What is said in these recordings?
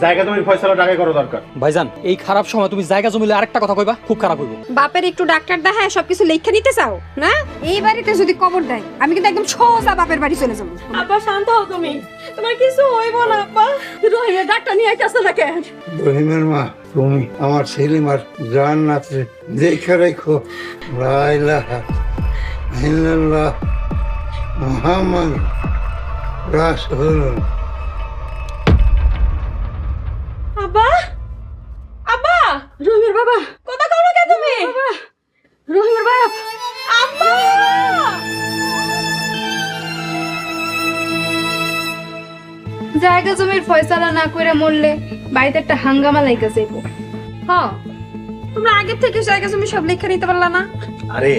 জায়গা জমির ফয়সালা টাকা করো দরকার। ভাইজান এই খারাপ সময় তুমি জায়গা জমিলে আরেকটা কথা কইবা, খুব খারাপ হইব। বাপের একটু ডাক্তার দেখায় সবকিছু লেখা নিতে চাও না? এই বাড়িতে যদি কবর দেয় আমি কিন্তু একদম সোজা বাপের বাড়ি চলে যাবো। আব্বা শান্ত হও তুমি, তোমার কিছু হইব না আব্বা। রহিমের ডাক্তার নিয়ে আইতাছে না কেন? রহিমের মা, তুমি আমার ছেলে মার জান নাচে দেখে রেখো। লা ইলাহা ইল্লাল্লাহ মুহাম্মদ রাসূলুল্লাহ। আব্বা, আব্বা, রহিমের বাবা, কথা কও না কে তুমি? রহিমের বাপ, আব্বা। জায়গা জমির ফয়সালা না করে মরলে বাড়িতে একটা হাঙ্গামা লাইগা যাইবো। হ্যাঁ, তোমরা আগে থেকে জায়গা জমি সব লেখা নিতে পারলা না? আরে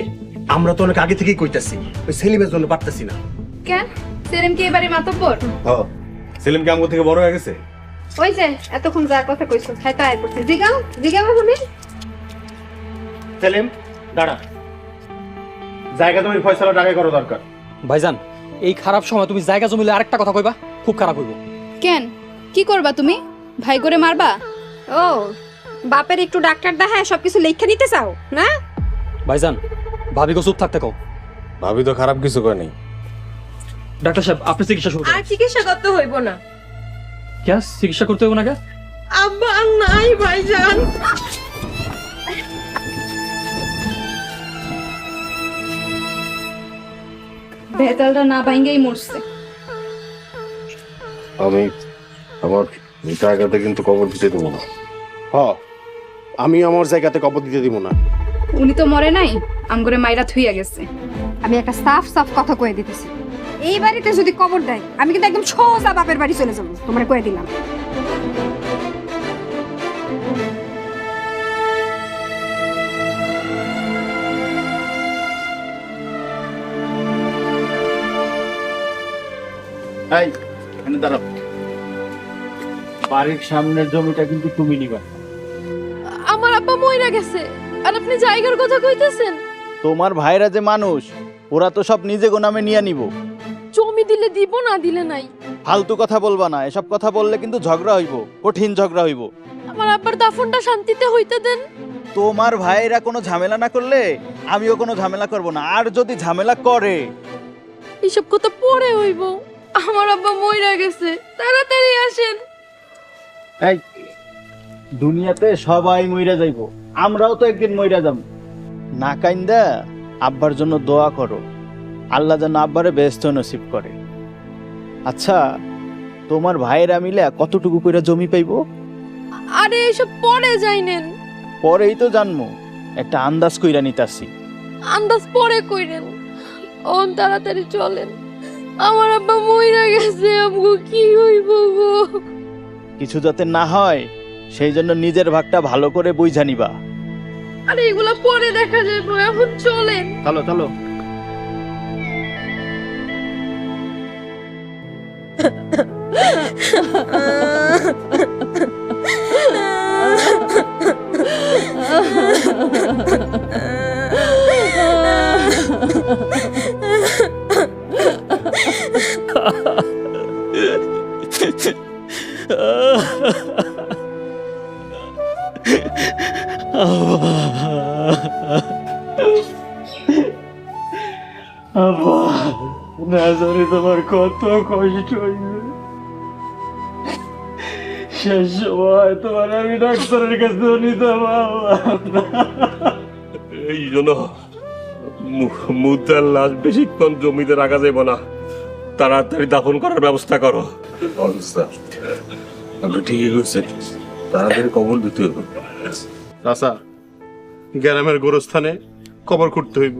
আমরা তো অনেক আগে থেকেই কইতাছি, ওই সেলিমের জন্য পারতাছি না। কেন? সেলিম কি এবারে মাতব্বর? হ্যাঁ, সেলিম কি আমগো থেকে বড় হয়ে গেছে? ওই যে এতক্ষণ যার কথা কইছো তাই তো আয় করছে। জিগাও জিগাও তুমি। সেলিম দাঁড়া, জায়গা জমির ফয়সালা টাকা করো দরকার। ভাইজান এই খারাপ সময় তুমি জায়গা জমিলে আরেকটা কথা কইবা, খুব খারাপ হইব। কেন কি করবা তুমি? ভাই করে মারবা? ও, বাপের একটু ডাক্তার দেখায় সবকিছু লেখা নিতে চাও না? ভাইজান ভাবিকে চুপ থাকতে কও। ভাবি তো খারাপ কিছু করে নাই। ডাক্তার সাহেব আপনি চিকিৎসা শুরু আর করুন। চিকিৎসা করতে হইব না। কেন চিকিৎসা করতে হইব না কেন? আব্বা আর নাই ভাইজান। ভেতালটা না ভাঙ্গেই মরছে। আমি আমার জায়গাতে কিন্তু কবর দিতে দেবো না। আমি আমার জায়গাতে কবর দিতে দিব না। উনি তো মরে নাই, আমগরে মাইরা থুইয়া গেছে। আমি একটা সাফ সাফ কথা কয়ে দিতেছি, এই বাড়িতে যদি কবর দেয় আমি কিন্তু একদম সোজা বাপের বাড়ি চলে যাবো। তোমরা কয়ে দিলাম। এই এখানে দাঁড়াও, বাড়ির সামনের জমিটা কিন্তু তুমি নিবা। আমার আব্বা মইরা গেছে আর আপনি জায়গার কথা কইতেছেন? তোমার ভাইরা যে মানুষ, ওরা তো সব নিজে গোনামে নিয়ে নিব। জমি দিলে দিব, না দিলে নাই। ফালতু কথা বলবা না, এসব কথা বললে কিন্তু ঝগড়া হইব, কঠিন ঝগড়া হইব। আমার আব্বার দাফনটা শান্তিতে হইতে দেন। তোমার ভাইরা কোনো ঝামেলা না করলে আমিও কোনো ঝামেলা করব না, আর যদি ঝামেলা করে এইসব কথা পরে হইব। আমার আব্বা মইরা গেছে, তাড়াতাড়ি আসেন। এই দুনিয়াতে সবাই মইরা যাইব, আমরাও তো একদিন মইরা যাব। না কাইন্দা আব্বার জন্য দোয়া করো, আল্লাহ যেন আব্বারে বেহেশত নসিব করে। আচ্ছা তোমার ভাইরা মিলে কতটুকু কইরা জমি পাইবো? আরে এইসব পরে যাইনেন, পরেই তো জানবো, একটা আন্দাজ কইরা নিতাছি। আন্দাজ পরে কইরেন। ওন তাড়াতাড়ি চলেন, আমার আব্বা মইরা গেছে, আমগো কি হইব গো? কিছু যাতে না হয় সেই জন্য নিজের ভাগটা ভালো করে বুঝা নিবা। আরে এগুলা পরে দেখা যাবে, এখন চলেন। চলো চলো। তোমার কত কষ্ট হইবে, শেষ সময় তোমার আমি ডাক্তারের কাছে নিতে পারলাম না। এই জন্য মুদ্রার লাশ বেশিক্ষণ জমিতে রাখা যাবে না, তাড়াতাড়ি দাফন করার ব্যবস্থা করো। আপনি ঠিকই বলছেন, তাড়াতাড়ি কবর দিতে হবে। চাচা, গ্রামের গোরস্থানে কবর করতে হইব।